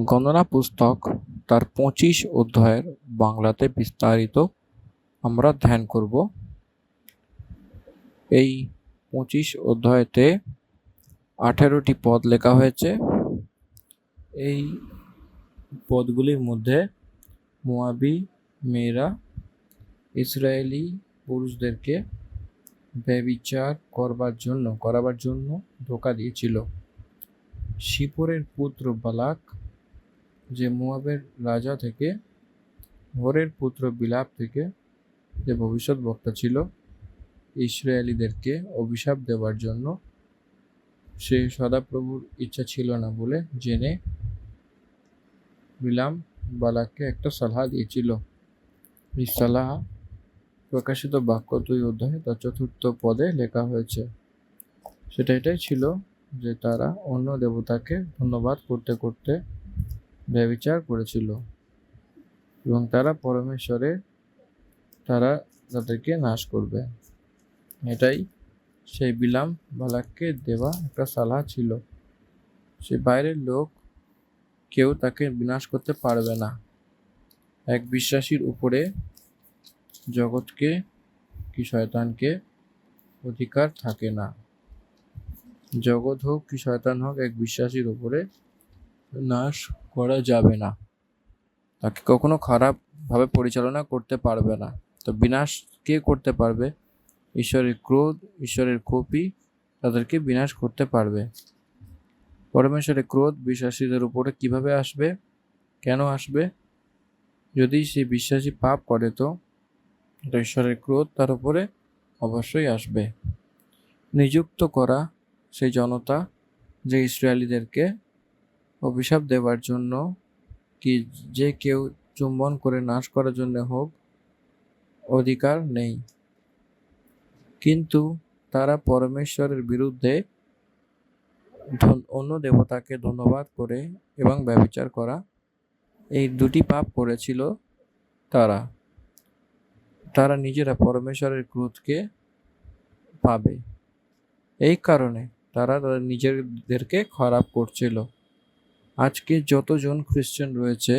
গণনা পুস্তক তার 25 অধ্যায়ের বাংলাতে বিস্তারিত আমরা ধ্যান করব। এই 25 অধ্যায়তে 18টি পদ লেখা হয়েছে। এই পদগুলির মধ্যে মোয়াবি মেয়েরা ইসরায়েলি পুরুষদেরকে ব্যভিচার করাবার জন্য ধোঁকা দিয়েছিল। শিপোরের পুত্র বালাক, যে মোয়াবের রাজা থেকে, হরের পুত্র বিলাপ থেকে, যে ভবিষ্যৎবক্তা ছিল, ইসরায়েলিদেরকে অভিশাপ দেওয়ার জন্য সে সদাপ্রভুর ইচ্ছা ছিল না বলে জেনে বিলাম বালাককে একটা সালাহ দিয়েছিল। এই সালাহ প্রকাশিত বাক্য 2 অধ্যায়ে তার 4th পদে লেখা হয়েছে। সেটা এটাই ছিল যে তারা অন্য দেবতাকে ধন্যবাদ করতে করতে ব্যভিচার করেছিল এবং তারা তাদেরকে নাশ করবে। এটাই সেই বিলাম বালাককে দেওয়া একটা সালাহ ছিল। সে বাইরের লোক কেউ তাকে বিনাশ করতে পারবে না। এক বিশ্বাসীর উপরে জগৎকে কি শয়তানকে অধিকার থাকে না। জগৎ হোক কি শয়তান হোক, এক বিশ্বাসীর উপরে নাশ করা যাবে না। তাকে কখনো খারাপভাবে পরিচালনা করতে পারবে না। তো বিনাশ কে করতে পারবে? ঈশ্বরের ক্রোধ, ঈশ্বরের কোপই তাদেরকে বিনাশ করতে পারবে। পরমেশ্বরের ক্রোধ বিশ্বাসীদের উপরে কিভাবে আসবে, কেন আসবে? যদি সে বিশ্বাসী পাপ করে তো ঈশ্বরের ক্রোধ তার উপরে অবশ্যই আসবে। নিযুক্ত করা সেই জনতা যে ইসরায়েলিদেরকে অভিশাপ দেওয়ার জন্য কি যে কেউ চুম্বন করে নাশ করার জন্য হোক, অধিকার নেই। কিন্তু তারা পরমেশ্বরের বিরুদ্ধে অন্য দেবতাকে ধন্যবাদ করে এবং ব্যভিচার করা, এই 2টি পাপ করেছিল। তারা নিজেরা পরমেশ্বরের ক্রোধকে পাবে। এই কারণে তারা তাদের নিজেদেরকে খারাপ করছিল। আজকে যতজন খ্রিস্টান রয়েছে,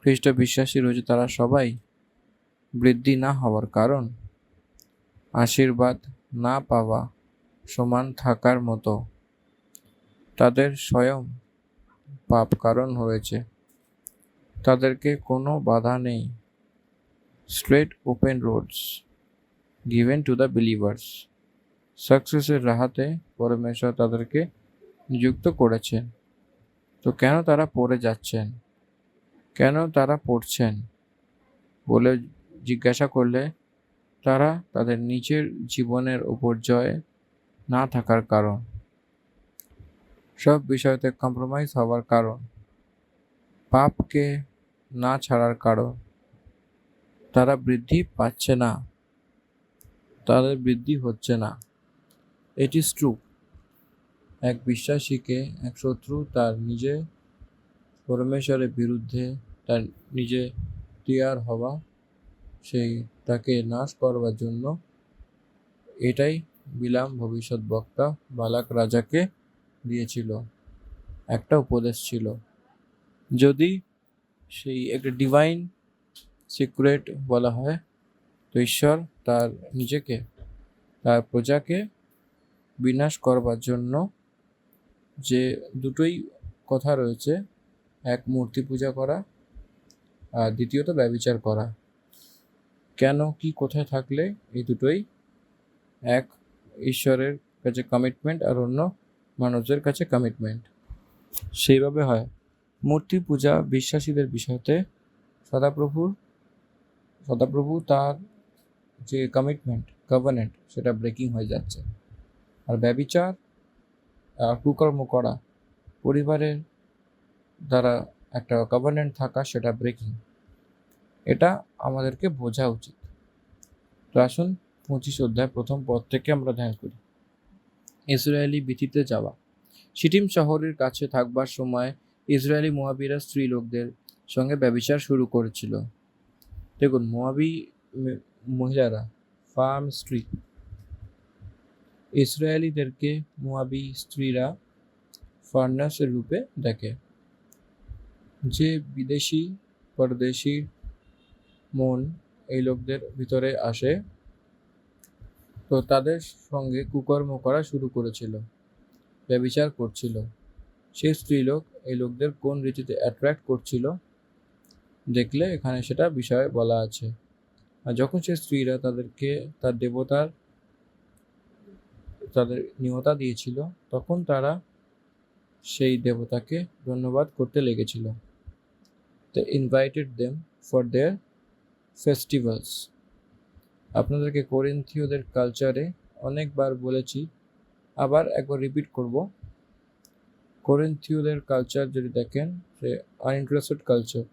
খ্রিস্ট বিশ্বাসী রয়েছে, তারা সবাই বৃদ্ধি না হওয়ার কারণ, আশীর্বাদ না পাওয়া সমান থাকার মতো তাদের স্বয়ং পাপ কারণ হয়েছে। তাদেরকে কোনো বাধা নেই। Straight open roads given to the believers. সাকসেসের রাহাতে পরমেশ্বর তাদেরকে নিযুক্ত করেছেন। তো কেন তারা পড়ে যাচ্ছেন, কেন তারা পড়ছেন বলে জিজ্ঞাসা করলে, তারা তাদের নিজের জীবনের উপর জয় না থাকার কারণ, সব বিষয়তে কম্প্রোমাইজ হওয়ার কারণ, পাপকে না ছাড়ার কারণ, তারা বৃদ্ধি পাচ্ছে না, তাদের বৃদ্ধি হচ্ছে না। It is true. এক বিশ্বাসীকে এক শত্রু তার নিজে পরমেশ্বরের বিরুদ্ধে তার নিজে তৈয়ার হওয়া, সেই তাকে নাশ করবার জন্য, এটাই বিলাম ভবিষ্যৎবক্তা বালাক রাজাকে দিয়েছিল, একটা উপদেশ ছিল। যদি সেই একটা ডিভাইন সিক্রেট বলা হয়, তো ঈশ্বর তার নিজেকে, তার প্রজাকে বিনাশ করবার জন্য যে 2টোই কথা রয়েছে, এক মূর্তি পূজা করা আর দ্বিতীয়ত ব্যভিচার করা। কেন, কি, কোথায় থাকলে এই 2টোই, এক ঈশ্বরের কাছে কমিটমেন্ট আর অন্য মানুষদের কাছে কমিটমেন্ট, সেইভাবে হয়। মূর্তি পূজা বিশ্বাসীদের বিষয়তে সদাপ্রভু তার যে কমিটমেন্ট, কভেনেন্ট, সেটা ব্রেকিং হয়ে যাচ্ছে। আর ব্যভিচার কুকর্ম করা, পরিবারের দ্বারা একটা কভেনেন্ট থাকা, সেটা ব্রেকিং। এটা আমাদেরকে বোঝা উচিত। তো আসুন 25 অধ্যায় 1ম পদ থেকে আমরা ধ্যান করি। ইসরায়েলি বীথিতে যাওয়া। শিটিম শহরের কাছে থাকবার সময় ইসরায়েলি মোয়াবিরা স্ত্রী লোকদের সঙ্গে ব্যভিচার শুরু করেছিল। দেখুন, মোয়াবি মহিলারা, ফার্ম স্ত্রী, ইসরায়েলিদেরকে মোয়াবি স্ত্রীরা ফার্নাসের রূপে দেখে। যে বিদেশি পরদেশি মন এই লোকদের ভিতরে আসে, তো তাদের সঙ্গে কুকর্ম করা শুরু করেছিল, ব্যভিচার করছিল। সেই স্ত্রীলোক এই লোকদের কোন রীতিতে অ্যাট্রাক্ট করছিল দেখলে এখানে সেটা বিষয়ে বলা আছে। আর যখন সে স্ত্রীরা তাদেরকে তার দেবতার তাদের নিয়তা দিয়েছিল, তখন তারা সেই দেবতাকে ধন্যবাদ করতে লেগেছিল। They invited them for their festivals. আপনাদেরকে কোরিন্থীয়দের কালচারে অনেকবার বলেছি, আবার একবার রিপিট করব। কোরিন্থীয়দের কালচার যদি দেখেন, সে আনইন্টারেস্টেড কালচার,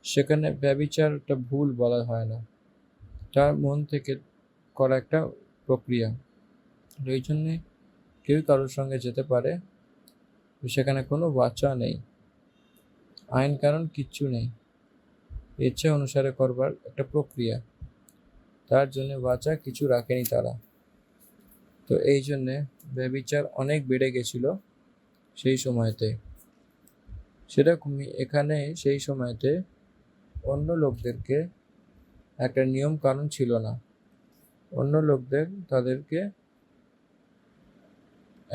সেখানে ব্যভিচারটা ভুল বলা হয় না, তার মন থেকে করা একটা প্রক্রিয়া। এই জন্যে কেউ কারোর সঙ্গে যেতে পারে, সেখানে কোনো বাচ্চা নেই, আইন কানুন কিচ্ছু নেই, ইচ্ছে অনুসারে করবার একটা প্রক্রিয়া, তার জন্য বাচ্চা কিছু রাখেনি তারা। তো এই জন্যে ব্যভিচার অনেক বেড়ে গেছিল সেই সময়তে। সেরকমই এখানে সেই সময়তে অন্য লোকদেরকে একটা নিয়ম কানুন ছিল না, অন্য লোকদের তাদেরকে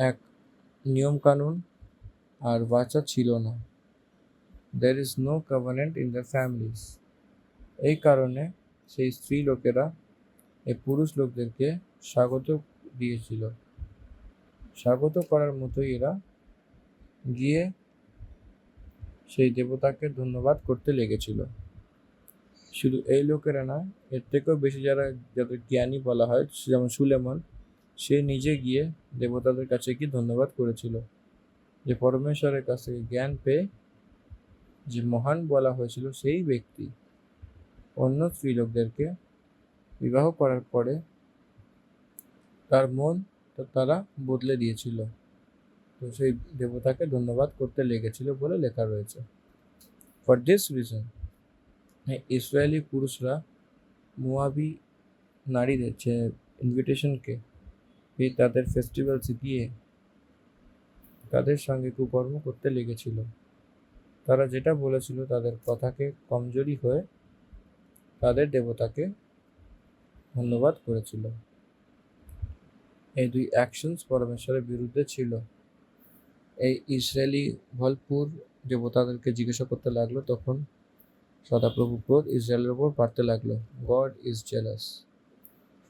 এক নিয়ম কানুন আর বাচ্চা ছিল না। There is no covenant in the families. এই কারণে সেই স্ত্রী লোকেরা এই পুরুষ লোকদেরকে স্বাগত দিয়েছিল, স্বাগত করার মতোই এরা গিয়ে সেই দেবতাকে ধন্যবাদ করতে লেগেছিল। শুধু এই লোকেরা না, এর থেকেও বেশি যাদের জ্ঞানী বলা হয়, যেমন সুলেমান, সে নিজে গিয়ে দেবতাদের কাছে কি ধন্যবাদ করেছিল, যে পরমেশ্বরের কাছ থেকে জ্ঞান পেয়ে যে মহান বলা হয়েছিল সেই ব্যক্তি অন্য স্ত্রীলোকদেরকে বিবাহ করার পরে তার মন তারা বদলে দিয়েছিল, তো সেই দেবতাকে ধন্যবাদ করতে লেগেছিল বলে লেখা রয়েছে। ফর দিস রিজন ইসরায়েলি পুরুষরা মুয়াবি নারীদের যে ইনভিটেশনকে তাদের ফেস্টিভ্যালসে গিয়ে তাদের সঙ্গে কুকর্ম করতে লেগেছিল। তারা যেটা বলেছিল তাদের কথাকে কমজোরি হয়ে তাদের দেবতাকে ধন্যবাদ করেছিল। এই দুই অ্যাকশনস পরমেশ্বরের বিরুদ্ধে ছিল। এই ইসরায়েলি ভলপুর দেবতাদেরকে জিজ্ঞাসা করতে লাগলো, তখন সদাপ্রভু ক্রোধ ইসরায়েলের ওপর বাড়তে লাগলো। God is jealous.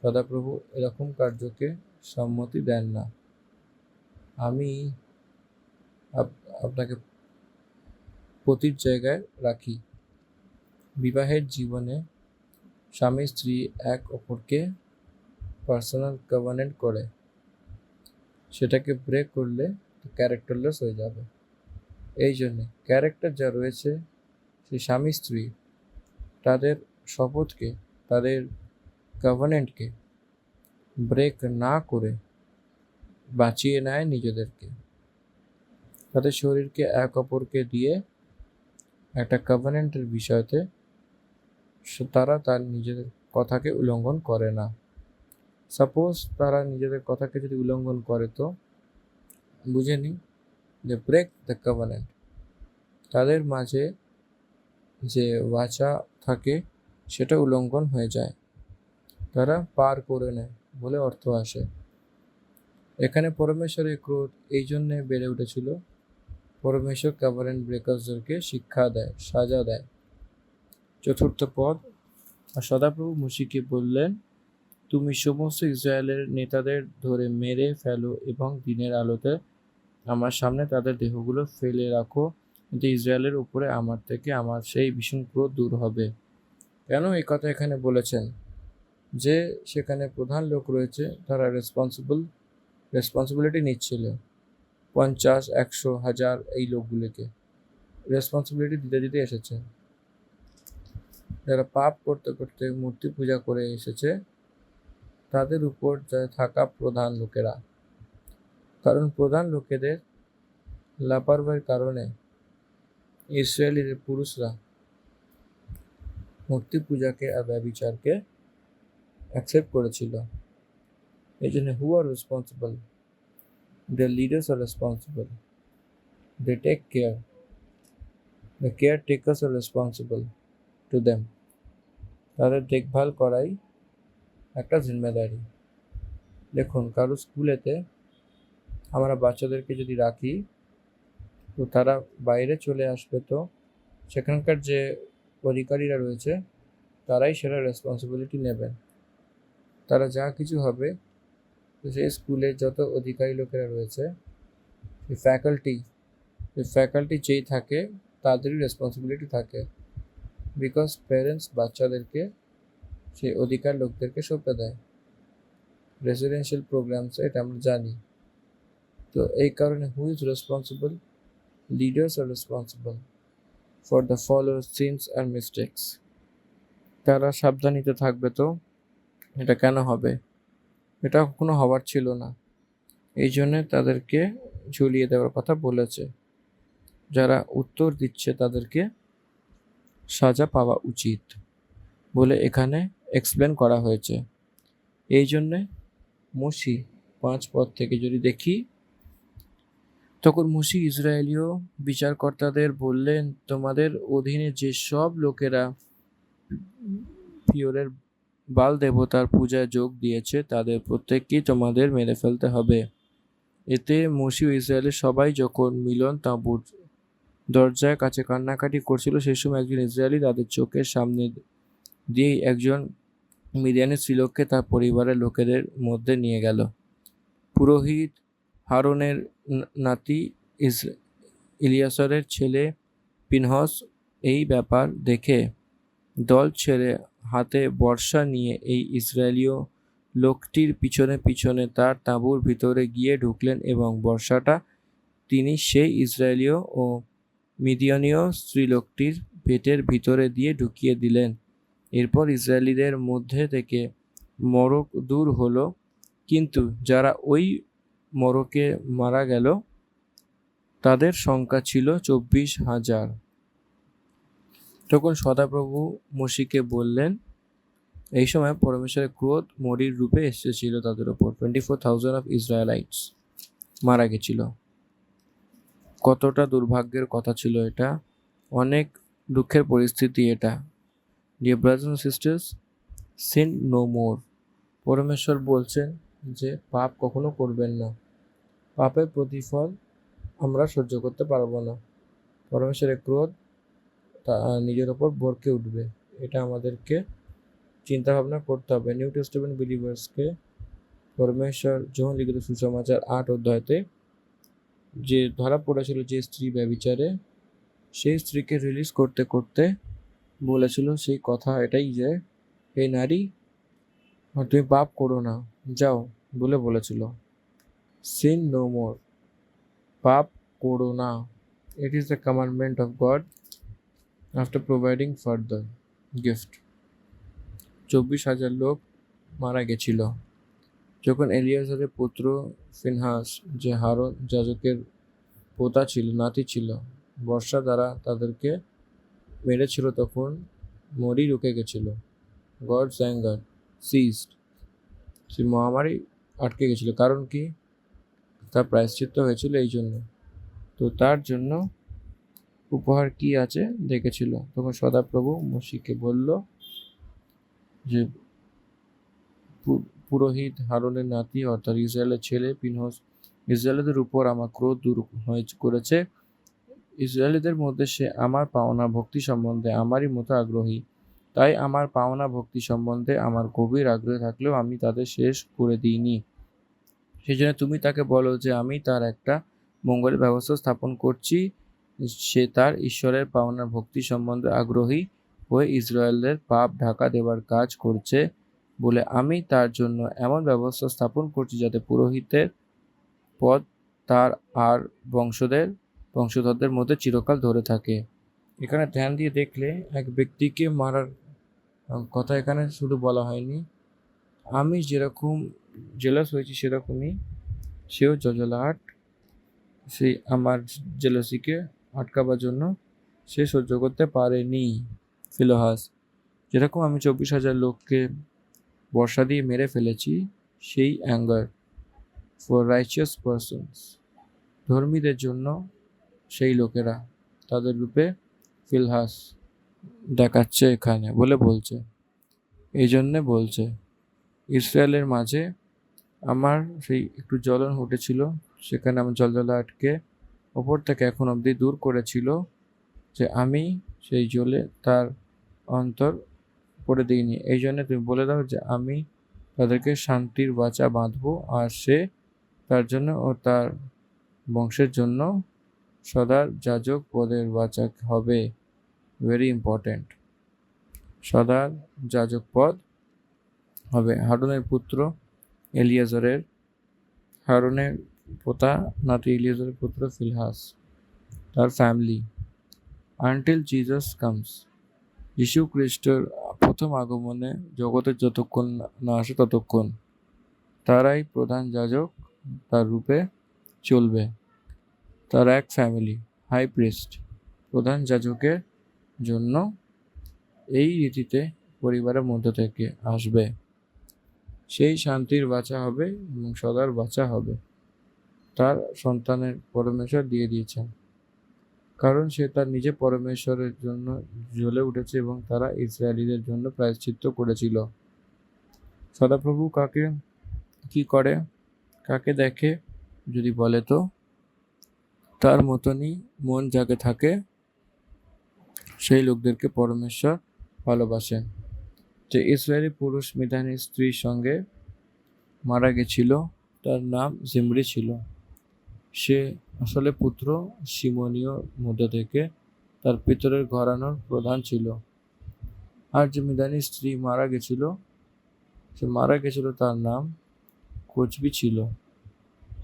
সদাপ্রভু এরকম কার্যকে সম্মতি দেন না। আমি আপনাকে পতির জায়গায় রাখি। বিবাহের জীবনে স্বামী স্ত্রী এক অপরকে পার্সোনাল কভানেন্ট করে, সেটাকে ব্রেক করলে ক্যারেক্টারলেস হয়ে যাবে। এই জন্যে ক্যারেক্টার যা রয়েছে সেই স্বামী স্ত্রী তাদের শপথকে, তাদের কভানেন্টকে ব্রেক না করে বাঁচিয়ে নেয় নিজেদেরকে, তাদের শরীরকে এক অপরকে দিয়ে একটা কভানেন্টের বিষয়তে তারা তার নিজেদের কথাকে উল্লঙ্ঘন করে না। সাপোজ তারা নিজেদের কথাকে যদি উল্লঙ্ঘন করে, তো বুঝে নিই যে ব্রেক দ্য কভানেন্ট। তাদের মাঝে যে বাচা থাকে সেটা উল্লঙ্ঘন হয়ে যায়, তারা পার করে নেয় বলে অর্থ আসে। এখানে পরমেশ্বরের ক্রোধ এই জন্যে বেড়ে উঠেছিল, পরমেশ্বর কভানেন্ট ব্রেকার্সদেরকে শিক্ষা দেয়, সাজা দেয়। চতুর্থ পদ, আর সদাপ্রভু মুশিকে বললেন, তুমি সমস্ত ইসরায়েলের নেতাদের ধরে মেরে ফেলো এবং দিনের আলোতে আমার সামনে তাদের দেহগুলো ফেলে রাখো, কিন্তু ইসরায়েলের উপরে আমার থেকে আমার সেই ভীষণ ক্রোধ দূর হবে। কেন এই কথা এখানে বলেছেন? যে সেখানে প্রধান লোক রয়েছে, তারা রেসপন্সিবিলিটি নিচ্ছিল 50, 100, 1000 এই লোকগুলোকে রেসপন্সিবিলিটি দিতে দিতে এসেছে। যারা পাপ করতে করতে মূর্তি পূজা করে এসেছে তাদের উপর থাকা প্রধান লোকেরা, কারণ প্রধান লোকেদের লাপারওয়াহির কারণে ইসরায়েলের পুরুষরা মূর্তি পূজাকে আর ব্যভিচারকে অ্যাকসেপ্ট করেছিল। এই জন্য who are responsible? The leaders are responsible, they take care. The caretakers are responsible to them. তাদের দেখভাল করাই একটা জিম্মেদারি। দেখুন, কারো স্কুলেতে আমরা বাচ্চাদেরকে যদি রাখি, তো তারা বাইরে চলে আসবে, তো সেখানকার যে অধিকারীরা রয়েছে তারাই সেটা রেসপন্সিবিলিটি নেবেন। তারা যা কিছু হবে, তো সেই স্কুলের যত অধিকারী লোকেরা রয়েছে, সেই ফ্যাকাল্টি যেই থাকে তাদেরই রেসপন্সিবিলিটি থাকে, বিকজ প্যারেন্টস বাচ্চাদেরকে সেই অধিকার লোকদেরকে সঁপে দেয়। রেসিডেন্সিয়াল প্রোগ্রামসে এটা আমরা জানি। তো এই কারণে who is responsible? Leaders are responsible for the followers sins and mistakes. তারা সাবধানিতে থাকবে। তো এটা কেন হবে? এটা কখনো হওয়ার ছিল না, এই জন্যে তাদেরকে ঝুলিয়ে দেওয়ার কথা বলেছে। যারা উত্তর দিচ্ছে তাদেরকে সাজা পাওয়া উচিত বলে এখানে এক্সপ্লেন করা হয়েছে। এই জন্যে মুশি 5 পদ থেকে যদি দেখি, তখন মুশি ইসরায়েলীয় বিচারকর্তাদের বললেন, তোমাদের অধীনে যে সব লোকেরা পিওরের বাল দেবতার পূজায় যোগ দিয়েছে তাদের প্রত্যেককেই তোমাদের মেরে ফেলতে হবে। এতে মুশি ও ইসরায়েলের সবাই যখন মিলন তাঁবুর দরজায় কাছে কান্নাকাটি করছিল, সেই সময় একজন ইসরায়েলি তাদের চোখের সামনে দিয়েই একজন মিডিয়ানি স্ত্রীলোককে তার পরিবারের লোকেদের মধ্যে নিয়ে গেল। পুরোহিত হারনের নাতি ইলিয়াসরের ছেলে পিনহস এই ব্যাপার দেখে দল ছেড়ে হাতে বর্শা নিয়ে এই ইসরায়েলীয় লোকটির পিছনে পিছনে তার তাঁবুর ভিতরে গিয়ে ঢুকলেন এবং বর্শাটা তিনি সেই ইসরায়েলীয় ও মিদিয়ানীয় স্ত্রীলোকটির পেটের ভিতরে দিয়ে ঢুকিয়ে দিলেন। এরপর ইসরায়েলিদের মধ্যে থেকে মরক দূর হলো, কিন্তু যারা ওই মরকে মারা গেল তাদের সংখ্যা ছিল 24,000। তখন সদাপ্রভু মুশিকে বললেন, এই সময় পরমেশ্বরের ক্রোধ মরির রূপে এসেছিল তাদের ওপর। 24,000 অফ ইসরায়েলাইটস মারা গেছিল। কতটা দুর্ভাগ্যের কথা ছিল এটা, অনেক দুঃখের পরিস্থিতি এটা। Dear brothers and sisters, sin no more. পরমেশ্বর বলছেন যে পাপ কখনো করবেন না। পাপের প্রতিফল আমরা সহ্য করতে পারবো না। পরমেশ্বরের ক্রোধ নিজের ওপর ভরকে উঠবে, এটা আমাদেরকে চিন্তা ভাবনা করতে হবে। নিউ টেস্টামেন্ট বিলিভার্সকে পরমেশ্বর যোহন লিখিত সুসমাচার 8 অধ্যায়তে যে ধরা পড়েছিল যে স্ত্রী ব্যভিচারে, সেই স্ত্রীকে রিলিজ করতে করতে বলেছিল সেই কথা এটাই যে, হে নারী, তুমি পাপ করো না, যাও বলেছিল। সিন নো মোর, পাপ করো না। It is the commandment of god after providing further gift. 24,000 লোক মারা গেছিল। যখন এলিয়াজারের পুত্র ফিনহাস, যে হারন যাজকের পোতা ছিল, নাতি ছিল, বর্ষা দ্বারা তাদেরকে মেরেছিল, তখন মরি রুকে গেছিল। গডস অ্যাঙ্গার সিজড, সেই মহামারী আটকে গেছিল। কারণ কি? তার প্রায়শ্চিত্ত হয়েছিল এই জন্য। তো তার জন্য উপহার কি আছে দেখেছিল। তখন সদাপ্রভু মুশিকে বলল যে পুরোহিত হারনের নাতি অর্থাৎ ইসরায়েলের ছেলে পিনহস ইসরায়েলদের উপর আমার ক্রোধ দূর করেছে। ইসরায়েলিদের মধ্যে সে আমার পাওনা ভক্তি সম্বন্ধে আমারই মতো আগ্রহী। তাই আমার পাওনা ভক্তি সম্বন্ধে আমার গভীর আগ্রহ থাকলেও আমি তাদের শেষ করে দিইনি। সেই জন্য তুমি তাকে বলো যে আমি তার একটা মঙ্গলের ব্যবস্থা স্থাপন করছি। সে তার ঈশ্বরের পাওনার ভক্তি সম্বন্ধে আগ্রহী হয়ে ইসরায়েলদের পাপ ঢাকা দেওয়ার কাজ করছে বলে আমি তার জন্য এমন ব্যবস্থা স্থাপন করছি যাতে পুরোহিতের পদ তার আর বংশধরদের মধ্যে চিরকাল ধরে থাকে। এখানে ধ্যান দিয়ে দেখলে এক ব্যক্তিকে মারার কথা এখানে শুধু বলা হয়নি। আমি যেরকম জেলাস হয়েছি সেরকমই সেও জজলাট, সেই আমার জেলাসিকে আটকাবার জন্য সে সহ্য করতে পারেনি। ফিলোহাস, যেরকম আমি 24,000 লোককে বর্ষা দিয়ে মেরে ফেলেছি, সেই অ্যাঙ্গার ফর রাইচিয়াস পারসনস, ধর্মীদের জন্য সেই লোকেরা তাদের রূপে ফিলহাস দেখাচ্ছে এখানে বলে বলছে। এই জন্যে বলছে ইসরায়েলের মাঝে আমার সেই একটু জ্বলন উঠেছিল, সেখানে আমার জ্বলজ্বলা আটকে ওপর থেকে এখন অবধি দূর করেছিল, যে আমি সেই জ্বলে তার অন্তর করে দিইনি। এই জন্য তুমি বলে দাও যে আমি তাদেরকে শান্তির বাচা বাঁধবো, আর সে তার জন্য ও তার বংশের জন্য সদার যাজক পদের বাচা হবে। ভেরি ইম্পর্টেন্ট, সদার যাজক পদ হবে। হারুনের পুত্র এলিয়াজারের, হারুনের পোতা নাতি এলিয়াজারের পুত্র ফিলহাস, তার ফ্যামিলি। আনটিল জিসাস কামস, যীশু খ্রিস্টের প্রথম আগমনে জগতের যতক্ষণ না আসে ততক্ষণ তারাই প্রধান যাজক তার রূপে চলবে। তার এক ফ্যামিলি, হাই প্রিস্ট, প্রধান যাজকের জন্য এই রীতিতে পরিবারের মধ্য থেকে আসবে। সেই শান্তির বাচা হবে এবং সদার বাচা হবে। তার সন্তানের পরমেশ্বর দিয়ে দিয়েছেন, কারণ সে তার নিজে পরমেশ্বরের জন্য জ্বলে উঠেছে এবং তারা ইসরায়েলিদের জন্য প্রায়শ্চিত্ত করেছিল। সদাপ্রভু কাকে কি করে, কাকে দেখে যদি বলে তো তার মতনই মন যাকে থাকে সেই লোকদেরকে পরমেশ্বর ভালোবাসেন। যে ইসরায়েলি পুরুষ মিদানের স্ত্রীর সঙ্গে মারা গেছিল তার নাম জিমরি ছিল। সে আসলে পুত্র সিমনীয় মধ্য থেকে তার পিতরের ঘরানার প্রধান ছিল। আর যে মিদানের স্ত্রী মারা গেছিল, সে মারা গেছিল তার নাম কোচবি ছিল।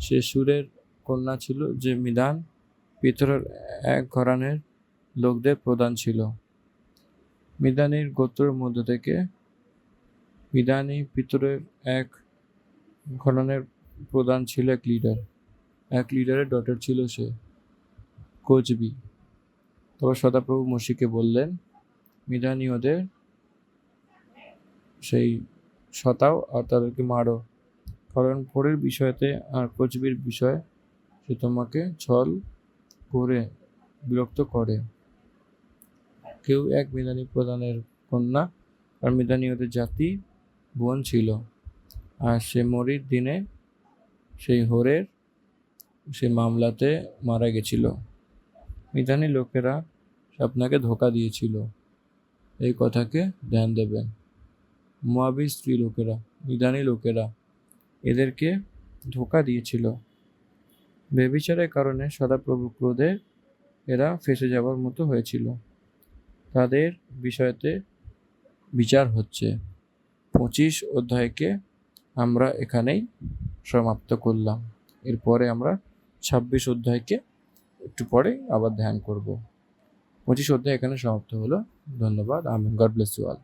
সে সুরের কন্যা ছিল, যে মিদান পিতরের এক ঘরানের লোকদের প্রধান ছিল। মিদানির গোত্রের মধ্য থেকে মিদানি পিতরের এক ঘরানের প্রধান ছিল এক লিডার। এক লিডারের ডটার ছিল সে কোচবি। তবে সদাপ্রভু মসিকে বললেন মিদানীয়দের সেই শতাও আর তাদেরকে মারো, কারণ পরের বিষয়তে আর কোচবির বিষয় সে তোমাকে ছল করে বিরক্ত করে। কেউ এক মিদানি প্রধানের কন্যা আর মিদানীয়দের জাতি বোন ছিল, আর সে মরির দিনে সেই হোরের সে মামলাতে মারা গেছিল। মিদানি লোকেরা আপনাকে ধোকা দিয়েছিল, এই কথাকে ধ্যান দেবেন। মোয়াবি স্ত্রী লোকেরা, মিদানি লোকেরা এদেরকে ধোকা দিয়েছিল। বেবিচারের কারণে সদাপ্রভু ক্রোধে এরা ফেসে যাওয়ার মতো হয়েছিল। তাদের বিষয়তে বিচার হচ্ছে। 25 অধ্যায়কে আমরা এখানেই সমাপ্ত করলাম। এরপরে আমরা 26 অধ্যায়কে একটু পরে আবার ধ্যান করব। 25 অধ্যায় এখানে সমাপ্ত হলো। ধন্যবাদ। আমিন। God bless you all.